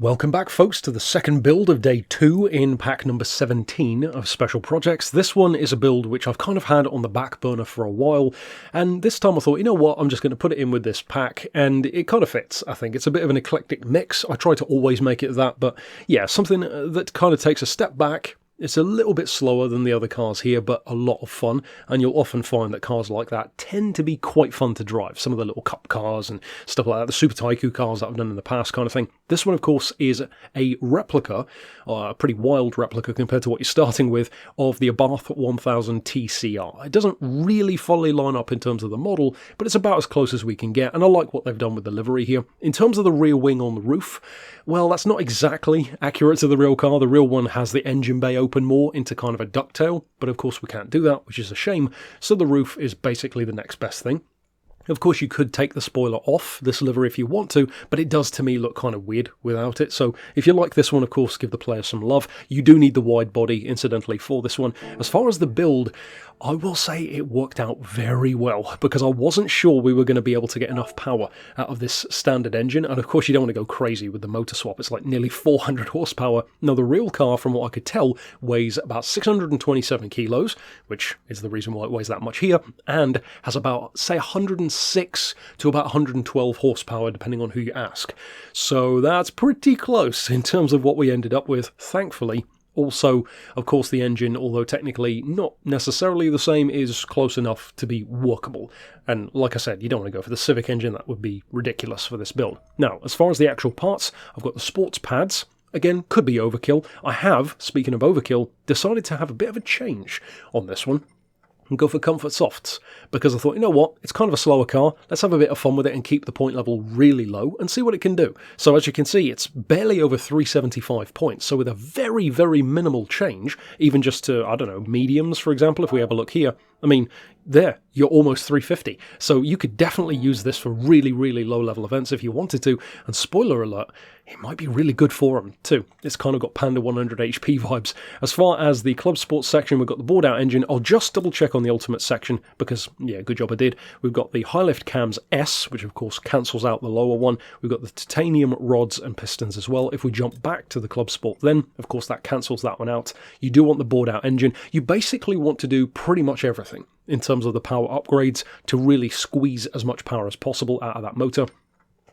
Welcome back, folks, to the second build of day 2 in pack number 17 of Special Projects. This one is a build which I've kind of had on the back burner for a while, and this time I thought, you know what, I'm just going to put it in with this pack, and it kind of fits, I think. It's a bit of an eclectic mix. I try to always make it that, but yeah, something that kind of takes a step back. It's a little bit slower than the other cars here, but a lot of fun, and you'll often find that cars like that tend to be quite fun to drive. Some of the little cup cars and stuff like that, the Super Taiku cars that I've done in the past kind of thing. This one, of course, is a replica, a pretty wild replica compared to what you're starting with, of the Abarth 1000 TCR. It doesn't really fully line up in terms of the model, but it's about as close as we can get, and I like what they've done with the livery here. In terms of the rear wing on the roof, well, that's not exactly accurate to the real car. The real one has the engine bay open more into kind of a ducktail, but of course we can't do that, which is a shame, so the roof is basically the next best thing. Of course, you could take the spoiler off this livery if you want to, but it does to me look kind of weird without it. So if you like this one, of course, give the player some love. You do need the wide body, incidentally, for this one. As far as the build, I will say it worked out very well, because I wasn't sure we were going to be able to get enough power out of this standard engine. And of course, you don't want to go crazy with the motor swap. It's like nearly 400 horsepower. Now, the real car, from what I could tell, weighs about 627 kilos, which is the reason why it weighs that much here, and has about, say, 106 to about 112 horsepower, depending on who you ask. So that's pretty close in terms of what we ended up with, thankfully. Also, of course, the engine, although technically not necessarily the same, is close enough to be workable. And like I said, you don't want to go for the Civic engine. That would be ridiculous for this build. Now, as far as the actual parts, I've got the sports pads. Again, could be overkill. I have, speaking of overkill, decided to have a bit of a change on this one and go for comfort softs, because I thought, you know what, it's kind of a slower car, let's have a bit of fun with it and keep the point level really low and see what it can do. So as you can see, it's barely over 375 points, so with a very, very minimal change, even just to, I don't know, mediums, for example, if we have a look here, I mean, there, you're almost 350. So you could definitely use this for really, really low-level events if you wanted to. And spoiler alert, it might be really good for them too. It's kind of got Panda 100 HP vibes. As far as the Club Sports section, we've got the bored-out engine. I'll just double-check on the Ultimate section because, yeah, good job I did. We've got the High Lift Cams S, which of course cancels out the lower one. We've got the titanium rods and pistons as well. If we jump back to the Club Sport then, of course that cancels that one out. You do want the bored-out engine. You basically want to do pretty much everything in terms of the power upgrades to really squeeze as much power as possible out of that motor.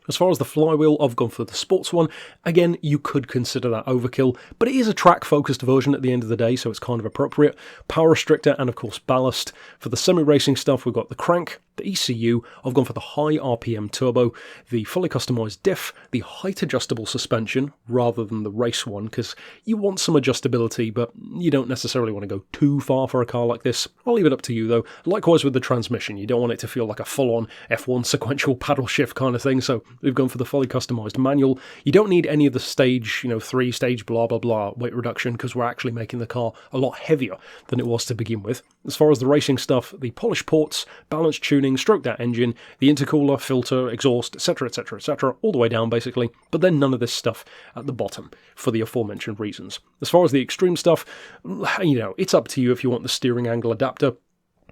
As far as the flywheel, I've gone for the sports one. Again, you could consider that overkill, but it is a track-focused version at the end of the day, so it's kind of appropriate. Power restrictor and, of course, ballast. For the semi-racing stuff, we've got the crank, the ECU. I've gone for the high RPM turbo, the fully customised diff, the height-adjustable suspension, rather than the race one, because you want some adjustability, but you don't necessarily want to go too far for a car like this. I'll leave it up to you, though. Likewise with the transmission, you don't want it to feel like a full-on F1 sequential paddle shift kind of thing, so we've gone for the fully customised manual. You don't need any of the stage, 3-stage blah blah blah weight reduction, because we're actually making the car a lot heavier than it was to begin with. As far as the racing stuff, the polished ports, balanced tuning, stroked out engine, the intercooler, filter, exhaust, etc, etc, etc, all the way down basically, but then none of this stuff at the bottom for the aforementioned reasons. As far as the extreme stuff, it's up to you if you want the steering angle adapter.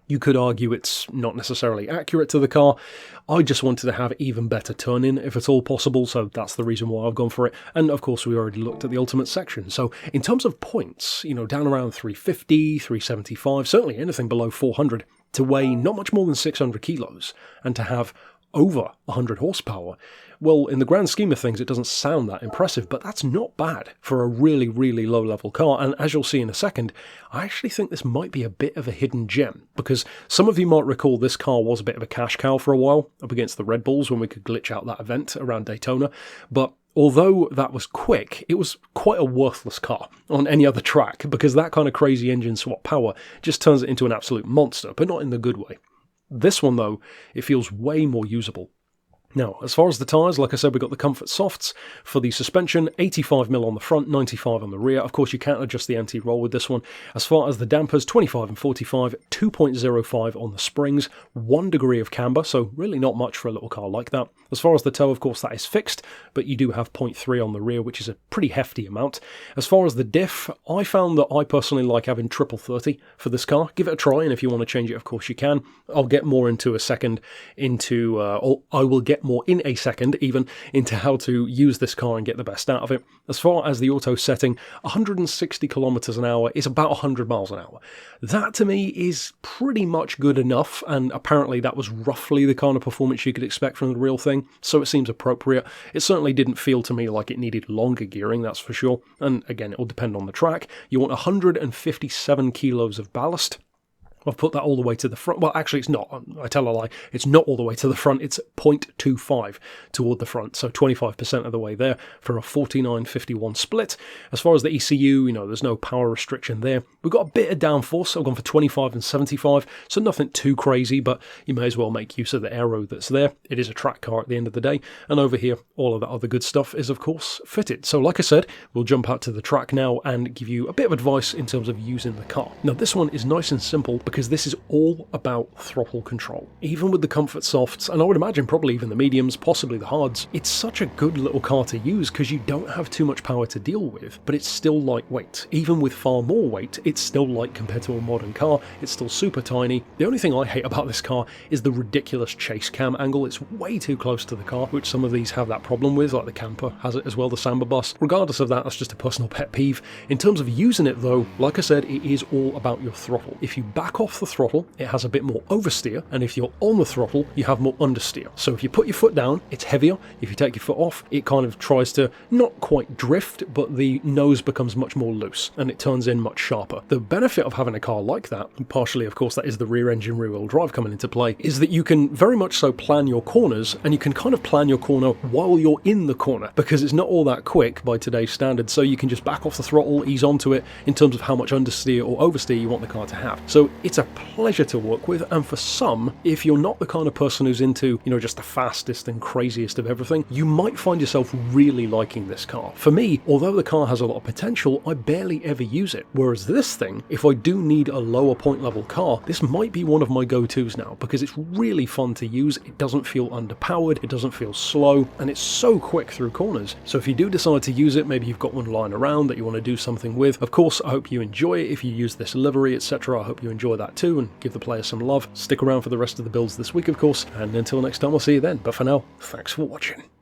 You could argue it's not necessarily accurate to the car. I just wanted to have even better turn-in, if at all possible, so that's the reason why I've gone for it. And of course, we already looked at the Ultimate section. So in terms of points, down around 350, 375, certainly anything below 400, to weigh not much more than 600 kilos, and to have over 100 horsepower. Well, in the grand scheme of things, it doesn't sound that impressive, but that's not bad for a really, really low-level car. And as you'll see in a second, I actually think this might be a bit of a hidden gem, because some of you might recall this car was a bit of a cash cow for a while, up against the Red Bulls when we could glitch out that event around Daytona. But although that was quick, it was quite a worthless car on any other track, because that kind of crazy engine swap power just turns it into an absolute monster, but not in the good way. This one, though, it feels way more usable. Now, as far as the tyres, like I said, we've got the Comfort Softs for the suspension, 85mm on the front, 95 on the rear. Of course, you can't adjust the anti-roll with this one. As far as the dampers, 25 and 45, 2.05 on the springs, 1 degree of camber, so really not much for a little car like that. As far as the toe, of course, that is fixed, but you do have 0.3 on the rear, which is a pretty hefty amount. As far as the diff, I found that I personally like having triple 30 for this car. Give it a try, and if you want to change it, of course you can. I'll get more into a second, I will get more in a second even into how to use this car and get the best out of it. As far as the auto setting, 160 kilometers an hour is about 100 miles an hour. That to me is pretty much good enough, and apparently that was roughly the kind of performance you could expect from the real thing, so it seems appropriate. It certainly didn't feel to me like it needed longer gearing, that's for sure, and again, it will depend on the track. You want 157 kilos of ballast. I've put that all the way to the front. Well, actually, it's not. I tell a lie. It's not all the way to the front. It's 0.25 toward the front. So 25% of the way there for a 49-51 split. As far as the ECU, there's no power restriction there. We've got a bit of downforce. I've gone for 25 and 75. So nothing too crazy, but you may as well make use of the aero that's there. It is a track car at the end of the day. And over here, all of that other good stuff is, of course, fitted. So like I said, we'll jump out to the track now and give you a bit of advice in terms of using the car. Now, this one is nice and simple because this is all about throttle control. Even with the comfort softs, and I would imagine probably even the mediums, possibly the hards, it's such a good little car to use because you don't have too much power to deal with, but it's still lightweight. Even with far more weight, it's still light compared to a modern car. It's still super tiny. The only thing I hate about this car is the ridiculous chase cam angle. It's way too close to the car, which some of these have that problem with, like the camper has it as well, the Samba bus. Regardless of that, that's just a personal pet peeve. In terms of using it though, like I said, it is all about your throttle. If you back off the throttle, it has a bit more oversteer, and if you're on the throttle, you have more understeer. So if you put your foot down, it's heavier. If you take your foot off, it kind of tries to not quite drift, but the nose becomes much more loose, and it turns in much sharper. The benefit of having a car like that, and partially of course that is the rear engine rear wheel drive coming into play, is that you can very much so plan your corners, and you can kind of plan your corner while you're in the corner, because it's not all that quick by today's standards, so you can just back off the throttle, ease onto it in terms of how much understeer or oversteer you want the car to have. So it's a pleasure to work with, and for some, if you're not the kind of person who's into, just the fastest and craziest of everything, you might find yourself really liking this car. For me, although the car has a lot of potential, I barely ever use it. Whereas this thing, if I do need a lower point level car, this might be one of my go-tos now, because it's really fun to use. It doesn't feel underpowered, it doesn't feel slow, and it's so quick through corners. So if you do decide to use it, maybe you've got one lying around that you want to do something with. Of course, I hope you enjoy it. If you use this livery, etc., I hope you enjoy that too, and give the player some love. Stick around for the rest of the builds this week, of course, and until next time, I'll see you then. But for now, thanks for watching.